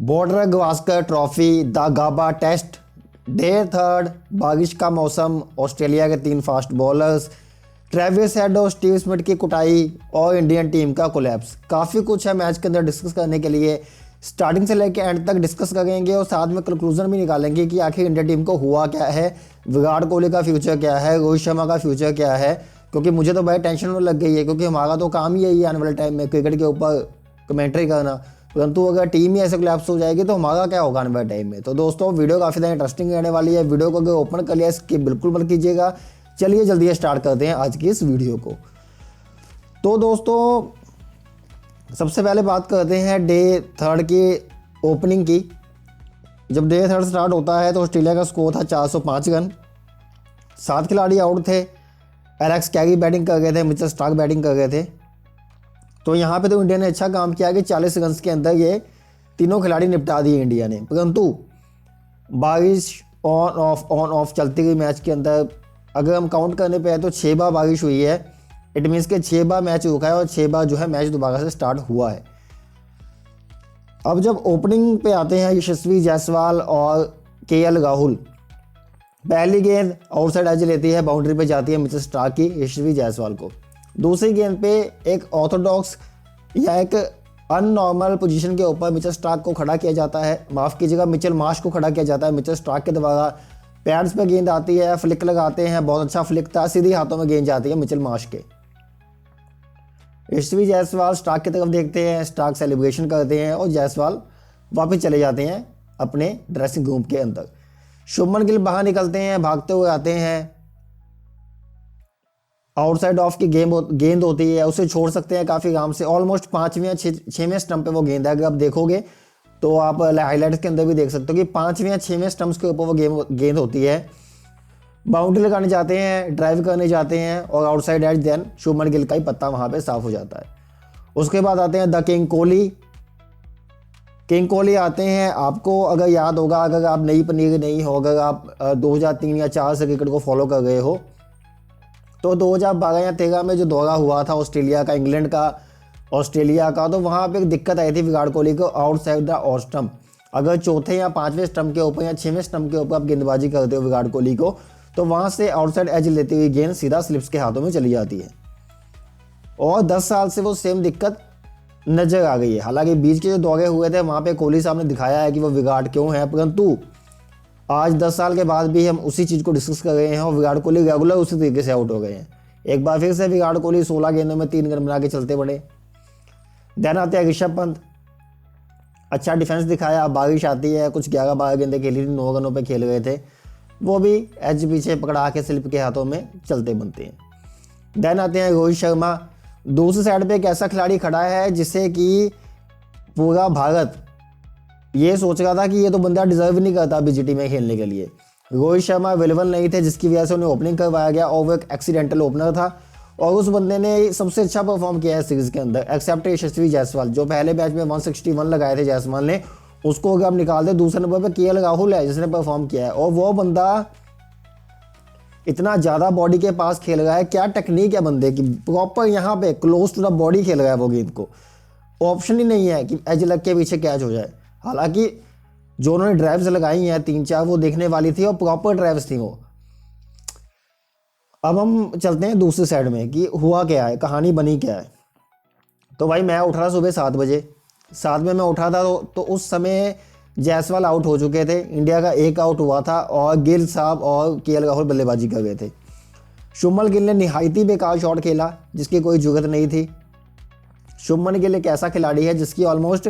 Border Gavaskar trophy, the Gabba test, day third, बारिश का मौसम, ऑस्ट्रेलिया के 3 फास्ट बॉलर्स, ट्रेविस हेड और स्टीव स्मिथ की कुटाई और इंडियन टीम का कोलैप्स। काफ़ी कुछ है मैच के अंदर डिस्कस करने के लिए। स्टार्टिंग से लेकर एंड तक डिस्कस करेंगे और साथ में कंक्लूजन भी निकालेंगे कि आखिर इंडियन टीम को हुआ क्या है, विराट कोहली का फ्यूचर क्या है, रोहित शर्मा का फ्यूचर क्या है। क्योंकि मुझे तो भाई टेंशन होने लग गई है, क्योंकि हमारा तो काम ही यही है आने वाले टाइम में क्रिकेट के ऊपर कमेंट्री करना। परंतु अगर टीम ही ऐसे कोलैप्स हो जाएगी तो हमारा क्या होगा आने वाले टाइम में। तो दोस्तों वीडियो काफ़ी ज़्यादा इंटरेस्टिंग रहने वाली है। वीडियो को अगर ओपन कर लिया इसकी बिल्कुल मत कीजिएगा। चलिए जल्दी स्टार्ट करते हैं आज की इस वीडियो को। तो दोस्तों सबसे पहले बात करते हैं डे थर्ड की ओपनिंग की। जब डे थर्ड स्टार्ट होता है तो ऑस्ट्रेलिया का स्कोर था 405 रन। 7 खिलाड़ी आउट थे। एलेक्स कैरी बैटिंग कर गए थे, मिचेल स्टार्क बैटिंग कर गए थे। तो यहाँ पे तो इंडिया ने अच्छा काम किया कि 40 रन के अंदर ये तीनों खिलाड़ी निपटा दिए इंडिया ने। परंतु बारिश ऑन ऑफ चलती गई मैच के अंदर। अगर हम काउंट करने पे आए तो 6 बार बारिश हुई है। इट मीन्स के 6 बार मैच रुका है और 6 बार जो है मैच दोबारा से स्टार्ट हुआ है। अब जब ओपनिंग पे आते हैं यशस्वी जायसवाल और केएल राहुल। पहली गेंद आउटसाइड एज लेती है, बाउंड्री पे जाती है मिचेल स्टार्क की यशस्वी जायसवाल को। दूसरी गेंद पे एक ऑर्थोडॉक्स या एक अननॉर्मल पोजीशन के ऊपर मिचेल स्टार्क को खड़ा किया जाता है, माफ़ कीजिएगा मिचेल मार्श को खड़ा किया जाता है मिचेल स्टार्क के द्वारा। पैड्स पे गेंद आती है, फ्लिक लगाते हैं, बहुत अच्छा फ्लिक था, सीधी हाथों में गेंद जाती है मिचेल मार्श के। यशस्वी जायसवाल स्टार्क की तरफ देखते हैं, स्टार्क सेलिब्रेशन करते हैं और जायसवाल वापस चले जाते हैं अपने ड्रेसिंग रूम के अंदर। शुभमन गिल बाहर निकलते हैं, भागते हुए आते हैं। आउटसाइड ऑफ की गेंद होती है, उसे छोड़ सकते हैं काफ़ी आराम से। ऑलमोस्ट 5वें या 6वें स्टंप पे वो गेंद है। अगर आप देखोगे तो आप हाईलाइट्स के अंदर भी देख सकते हो कि 5वें या 6वें स्टंप्स के ऊपर वो गेंद होती है। बाउंड्री लगाने जाते हैं, ड्राइव करने जाते हैं और outside edge then Shubman Gill का ही पत्ता वहाँ पे साफ हो जाता है। उसके बाद आते हैं the king Kohli. King Kohli आते हैं। आपको अगर याद होगा, अगर आप नई पनीर नहीं हो, अगर आप 2003 या 4 से क्रिकेट को फॉलो कर गए हो, तो 2012 या 13 में जो दौरा हुआ था ऑस्ट्रेलिया का, इंग्लैंड का ऑस्ट्रेलिया का, तो वहाँ पे एक दिक्कत आई थी विराट कोहली को आउटसाइड द ऑफ स्टंप। अगर चौथे या 5वें स्टंप के ऊपर या 6वें स्टंप के ऊपर आप गेंदबाजी करते हो विराट कोहली को, तो वहाँ से आउटसाइड एज लेती हुई गेंद सीधा स्लिप्स के हाथों में चली जाती है। और 10 साल से वो सेम दिक्कत नजर आ गई है। हालांकि बीच के जो दौरे हुए थे वहाँ पे कोहली साहब ने दिखाया है कि वो विराट क्यों है, परंतु आज 10 साल के बाद भी हम उसी चीज़ को डिस्कस कर रहे हैं और विराट कोहली रेगुलर उसी तरीके से आउट हो गए हैं। एक बार फिर से विराट कोहली 16 गेंदों में 3 रन बना के चलते बढ़े। देन आते हैं ऋषभ पंत। अच्छा डिफेंस दिखाया, बारिश आती है, कुछ 11-12 गेंदें खेली थी, 9 रनों पे खेल गए थे, वो भी एज पीछे पकड़ा के स्लिप के हाथों में चलते बनते हैं। देन आते हैं रोहित शर्मा। दूसरी साइड पे एक ऐसा खिलाड़ी खड़ा है जिसे कि पूरा भारत ये सोच रहा था कि ये तो बंदा डिजर्व नहीं करता बीजीटी में खेलने के लिए। रोहित शर्मा अवेलेबल नहीं थे, जिसकी वजह से उन्हें ओपनिंग करवाया गया और वो एक एक्सीडेंटल ओपनर था और उस बंदे ने सबसे अच्छा परफॉर्म किया है सीरीज के अंदर, एक्सेप्ट यशस्वी जायसवाल। जो पहले मैच में 161 लगाए थे जायसवाल ने, उसको अगर आप निकाल दे, दूसरे नंबर पर केएल राहुल है जिसने परफॉर्म किया है। और वो बंदा इतना ज़्यादा बॉडी के पास खेल रहा है, क्या टेक्निक है बंदे की, प्रॉपर यहाँ पे क्लोज टू द बॉडी खेल रहा है वो गेंद को। ऑप्शन ही नहीं है कि एज लग के पीछे कैच हो जाए। हालांकि जो उन्होंने ड्राइव्स लगाई हैं 3-4 वो देखने वाली थी और प्रॉपर ड्राइव्स थी वो। अब हम चलते हैं दूसरी साइड में कि हुआ क्या है, कहानी बनी क्या है। तो भाई मैं उठ रहा सुबह 7 बजे, 7 में मैं उठा था तो उस समय जायसवाल आउट हो चुके थे, इंडिया का एक आउट हुआ था और गिल साहब और केएल राहुल बल्लेबाजी कर गए थे। शुभमन गिल ने निहायती बेकार शॉट खेला जिसकी कोई जरूरत नहीं थी। शुभमन गिल एक ऐसा खिलाड़ी है जिसकी ऑलमोस्ट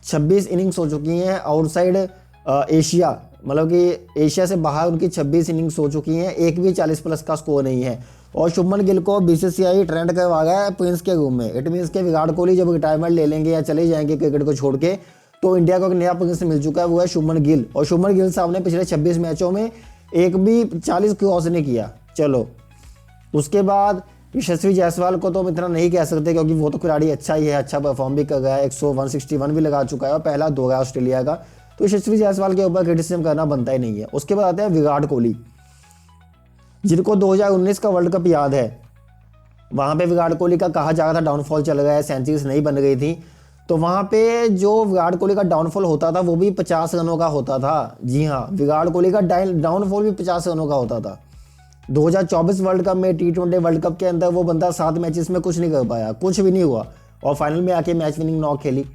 26 इनिंग्स हो चुकी हैं आउटसाइड एशिया, मतलब कि एशिया से बाहर उनकी 26 इनिंग्स हो चुकी हैं, एक भी 40+ का स्कोर नहीं है। और शुभमन गिल को बीसीसीआई ट्रेंड करवा गया है प्रिंस के रूम में। इट मीन्स के विराट कोहली जब रिटायरमेंट ले लेंगे या चले जाएंगे क्रिकेट को छोड़ के, तो इंडिया को एक नया प्रिंस मिल चुका है, वो है शुभमन गिल। और शुभमन गिल साहब ने पिछले 26 मैचों में एक भी 40 क्रॉस नहीं किया। चलो उसके बाद यशस्वी जायसवाल को तो हम इतना नहीं कह सकते क्योंकि वो तो खिलाड़ी अच्छा ही है, अच्छा परफॉर्म भी कर रहा है, 161 भी लगा चुका है और पहला दौरा है ऑस्ट्रेलिया का, तो यशस्वी जायसवाल के ऊपर क्रिटिसिज्म करना बनता ही नहीं है। उसके बाद आते हैं विराट कोहली, जिनको 2019 का वर्ल्ड कप याद है। वहाँ पे विराट कोहली का कहा जा रहा था डाउनफॉल चल गया है, सेंचुरीज नहीं बन गई थी, तो वहाँ पे जो विराट कोहली का डाउनफॉल होता था वो भी 50 रनों का होता था। जी हाँ, विराट कोहली का डाउनफॉल भी 50 रनों का होता था। 2024 वर्ल्ड कप में T20 वर्ल्ड कप के अंदर वो बंदा 7 मैचेस में कुछ नहीं कर पाया, कुछ भी नहीं हुआ, और फाइनल में आके मैच विनिंग नॉक खेली।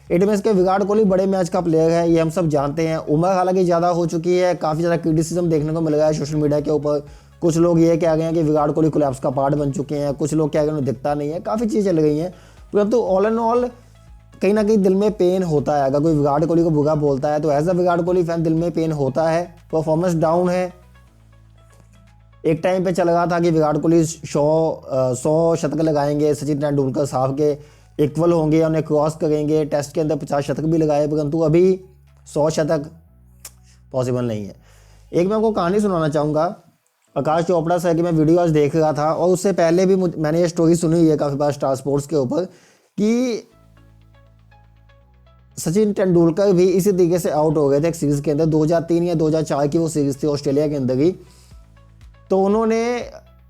इट मीन्स के विराट कोहली बड़े मैच का प्लेयर है, ये हम सब जानते हैं। उम्र हालांकि ज़्यादा हो चुकी है, काफ़ी ज़्यादा क्रिटिसिज्म देखने को मिल गया है सोशल मीडिया के ऊपर। कुछ लोग ये कह गए हैं कि विराट कोहली कोलैप्स का पार्ट बन चुके हैं, कुछ लोग कह गए उन्हें दिखता नहीं है, काफ़ी चीज़ें चल गई हैं। परंतु ऑल एंड ऑल कहीं ना कहीं दिल में पेन होता है। अगर कोई विराट कोहली को बुरा बोलता है तो as a Virat Kohli fan दिल में पेन होता है। परफॉर्मेंस डाउन है। एक टाइम पे चल रहा था कि विराट कोहली 100 शतक लगाएंगे, सचिन तेंदुलकर साहब के इक्वल होंगे, उन्हें क्रॉस करेंगे, टेस्ट के अंदर 50 शतक भी लगाए, परंतु अभी 100 शतक पॉसिबल नहीं है। एक मैं आपको कहानी सुनाना चाहूँगा आकाश चोपड़ा सर की। मैं वीडियो आज देख रहा था और उससे पहले भी मैंने ये स्टोरी सुनी हुई है काफ़ी बार स्टार स्पोर्ट्स के ऊपर कि सचिन तेंदुलकर भी इसी तरीके से आउट हो गए थे एक सीरीज़ के अंदर। 2003 या 2004 की वो सीरीज़ थी ऑस्ट्रेलिया के अंदर ही। तो उन्होंने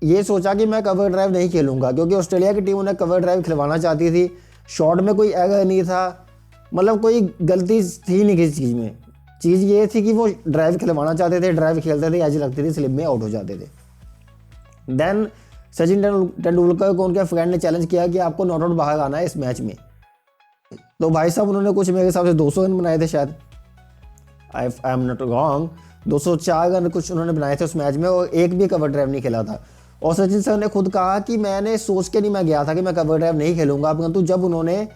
ये सोचा कि मैं कवर ड्राइव नहीं खेलूंगा, क्योंकि ऑस्ट्रेलिया की टीम उन्हें कवर ड्राइव खिलवाना चाहती थी। शॉट में कोई एरर नहीं था, मतलब कोई गलती थी नहीं किसी चीज़ में। चीज़ ये थी कि वो ड्राइव खिलवाना चाहते थे, ड्राइव खेलते थे, ऐसी लगती थी स्लिप में आउट हो जाते थे। देन सचिन तेंदुलकर को उनके फ्रेंड ने चैलेंज किया कि आपको नॉट आउट बाहर आना है इस मैच में। तो भाई साहब उन्होंने कुछ मेरे हिसाब से 200 रन बनाए थे शायद, I am not wrong, 204 run कुछ उन्होंने बनाए थे उस मैच में, और एक भी कवर ड्राइव नहीं खेला था। और सचिन सर ने खुद कहा कि मैंने सोच के नहीं मैं गया था कि मैं कवर ड्राइव नहीं खेलूंगा, परंतु जब उन्होंने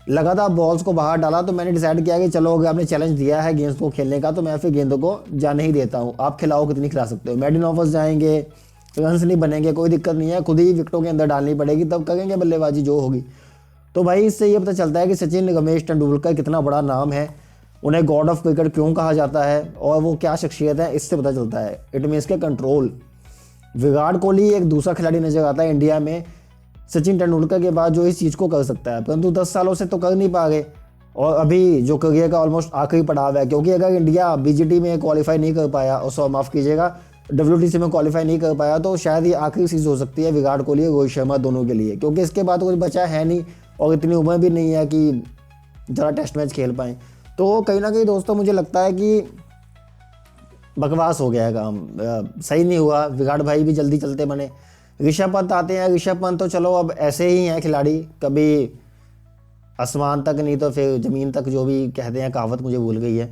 लगातार बॉल्स को बाहर डाला तो मैंने डिसाइड किया कि चलो अगर आपने चैलेंज दिया है गेंद को खेलने का तो मैं फिर गेंदों को जाने ही देता हूँ। आप खिलाओ कितनी खिला सकते हो, मेडन ओवर्स जाएंगे, रन्स नहीं बनेंगे, कोई दिक्कत नहीं है, खुद ही विकेटों के अंदर डालनी पड़ेगी, तब करेंगे बल्लेबाजी जो होगी। तो भाई इससे ये पता चलता है कि सचिन रमेश तेंदुलकर कितना बड़ा नाम है, उन्हें गॉड ऑफ क्रिकेट क्यों कहा जाता है और वो क्या शख्सियत है, इससे पता चलता है। इट मीन्स के कंट्रोल। विराट कोहली एक दूसरा खिलाड़ी नजर आता है इंडिया में सचिन तेंदुलकर के बाद जो इस चीज़ को कर सकता है, परंतु 10 सालों से तो कर नहीं पा गए, और अभी जो करियर का ऑलमोस्ट आखिरी पड़ाव है। क्योंकि अगर इंडिया बीजीटी में क्वालिफाई नहीं कर पाया, और सो माफ़ कीजिएगा WTC में क्वालिफाई नहीं कर पाया, तो शायद ये आखिरी चीज़ हो सकती है विराट कोहली और रोहित शर्मा दोनों के लिए, क्योंकि इसके बाद कुछ बचा है नहीं और इतनी उम्र भी नहीं है कि ज़रा टेस्ट मैच खेल पाएँ। तो कहीं ना कहीं दोस्तों मुझे लगता है कि बकवास हो गया है काम, सही नहीं हुआ। विराट भाई भी जल्दी चलते बने। ऋषभ पंत आते हैं, ऋषभ पंत तो चलो अब ऐसे ही हैं खिलाड़ी, कभी आसमान तक नहीं तो फिर ज़मीन तक, जो भी कहते हैं कहावत मुझे भूल गई है,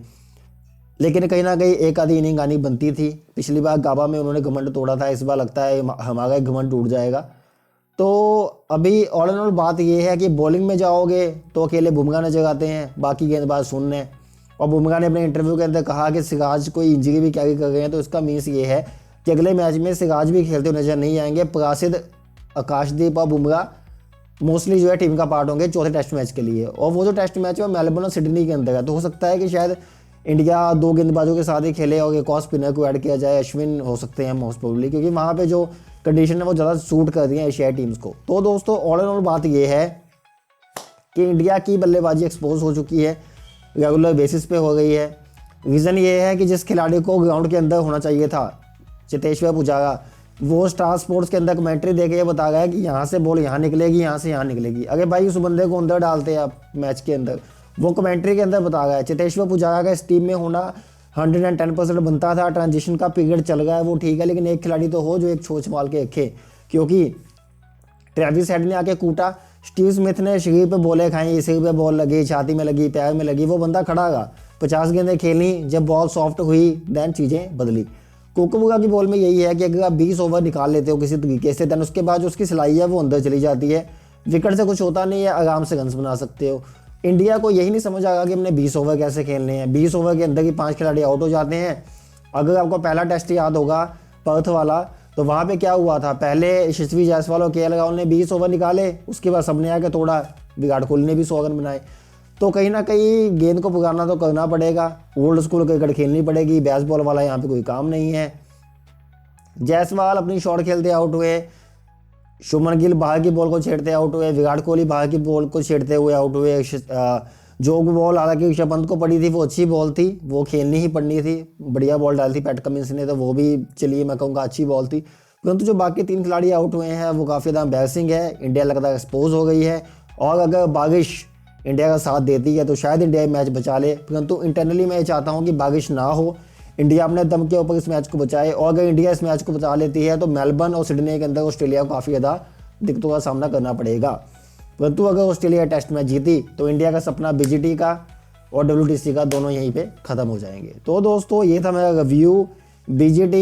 लेकिन कहीं ना कहीं एक आधी इनिंग आनी बनती थी। पिछली बार गाबा में उन्होंने घमंड तोड़ा था, इस बार लगता है हमारा घमंड टूट जाएगा। तो अभी ऑल एंड ऑल बात यह है कि बॉलिंग में जाओगे तो अकेले बुमराह नजर आते हैं, बाकी गेंदबाज शून्य है। और बुमराह ने अपने इंटरव्यू के अंदर कहा कि सिराज कोई इंजरी भी कैरी कर गए हैं, तो इसका मीन्स ये है कि अगले मैच में सिराज भी खेलते हुए नजर नहीं आएंगे। प्रासिद, आकाशदीप और बुमराह मोस्टली जो है टीम का पार्ट होंगे चौथे टेस्ट मैच के लिए, और वो जो टेस्ट मैच है वो मेलबर्न और सिडनी के अंदर है। तो हो सकता है कि शायद इंडिया 2 गेंदबाजों के साथ ही खेले और एक और स्पिनर को ऐड किया जाए, अश्विन हो सकते हैं मोस्ट प्रोबेबली, क्योंकि वहाँ पे जो कंडीशन है वो ज़्यादा सूट कर रही है एशियाई टीम्स को। तो दोस्तों ऑल एंड ऑल बात ये है कि इंडिया की बल्लेबाजी एक्सपोज हो चुकी है, रेगुलर बेसिस पे हो गई है। रीज़न ये है कि जिस खिलाड़ी को ग्राउंड के अंदर होना चाहिए था, चेतेश्वर पुजारा, वो स्टार स्पोर्ट्स के अंदर कमेंट्री दे के ये बता गया कि यहाँ से बॉल यहाँ निकलेगी, यहाँ से यहाँ निकलेगी। अगर भाई उस बंदे को अंदर डालते हैं आप मैच के अंदर, वो कमेंट्री के अंदर बता गया। चेतेश्वर पुजारा का इस टीम में होना 110% बनता था। ट्रांजिशन का पीरियड चल गया है वो ठीक है, लेकिन एक खिलाड़ी तो हो जो एक छोच माल के रखे, क्योंकि ट्रेविस हेड ने आके कूटा, स्टीव स्मिथ ने शरीर पे बॉलें खाई, सिर पे बॉल लगी, छाती में लगी, पैर में लगी, वो बंदा खड़ा रहा, 50 गेंदें खेली। जब बॉल सॉफ्ट हुई देन चीज़ें बदली। कोकोबुगा की बॉल में यही है कि अगर आप 20 ओवर निकाल लेते हो किसी तरीके से, देन उसके बाद जो उसकी सिलाई है वो अंदर चली जाती है, विकेट से कुछ होता नहीं है, आराम से रन्स बना सकते हो। इंडिया को यही नहीं समझ आएगा कि हमने 20 ओवर कैसे खेलने हैं। 20 ओवर के अंदर ही 5 खिलाड़ी आउट हो जाते हैं। अगर आपको पहला टेस्ट याद होगा पर्थ वाला, तो वहाँ पे क्या हुआ था, पहले यशस्वी जायसवाल और KL राहुल ने 20 ओवर निकाले, उसके बाद सबने आके तोड़ा, विराट कोहली ने भी 100 रन बनाए। तो कहीं ना कहीं गेंद को पुकारना तो करना पड़ेगा, ओल्ड स्कूल क्रिकेट खेलनी पड़ेगी, बेसबॉल वाला यहाँ पे कोई काम नहीं है। जायसवाल अपनी शॉट खेलते आउट हुए, शुभमन गिल बाहर की बॉल को छेड़ते आउट हुए, विराट कोहली बाहर की बॉल को छेड़ते हुए आउट हुए। जो बॉल हालांकि ऋषभ पंत को पड़ी थी वो अच्छी बॉल थी, वो खेलनी ही पड़नी थी, बढ़िया बॉल डाली थी पैट कमिंस ने, तो वो भी चलिए मैं कहूँगा अच्छी बॉल थी। परंतु जो बाकी 3 खिलाड़ी आउट हुए हैं वो काफ़ी ज़्यादा एम्बैरसिंग है। इंडिया लगता है एक्सपोज हो गई है, और अगर बारिश इंडिया का साथ देती है तो शायद इंडिया ये मैच बचा ले, परंतु इंटरनली मैं ये चाहता हूँ कि बारिश ना हो, इंडिया अपने दम के ऊपर इस मैच को बचाए। और अगर इंडिया इस मैच को बचा लेती है तो मेलबर्न और सिडनी के अंदर ऑस्ट्रेलिया को काफ़ी ज़्यादा दिक्कतों का सामना करना पड़ेगा। परंतु अगर ऑस्ट्रेलिया टेस्ट मैच जीती तो इंडिया का सपना BGT का और WTC का दोनों यहीं पे ख़त्म हो जाएंगे। तो दोस्तों ये था मेरा review BGT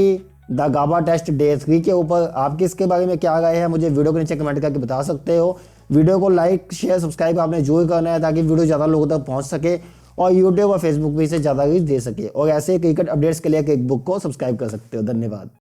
the Gabba test day 3 के ऊपर। आपकी इसके बारे में क्या राय है मुझे वीडियो के नीचे कमेंट करके बता सकते हो। वीडियो को लाइक शेयर सब्सक्राइब आपने जरूर करना है ताकि वीडियो ज़्यादा लोगों तक पहुंच सके और यूट्यूब और फेसबुक पे इसे ज़्यादा रीच दे सके। और ऐसे क्रिकेट अपडेट्स के लिए क्रिक बुक को सब्सक्राइब कर सकते हो। धन्यवाद।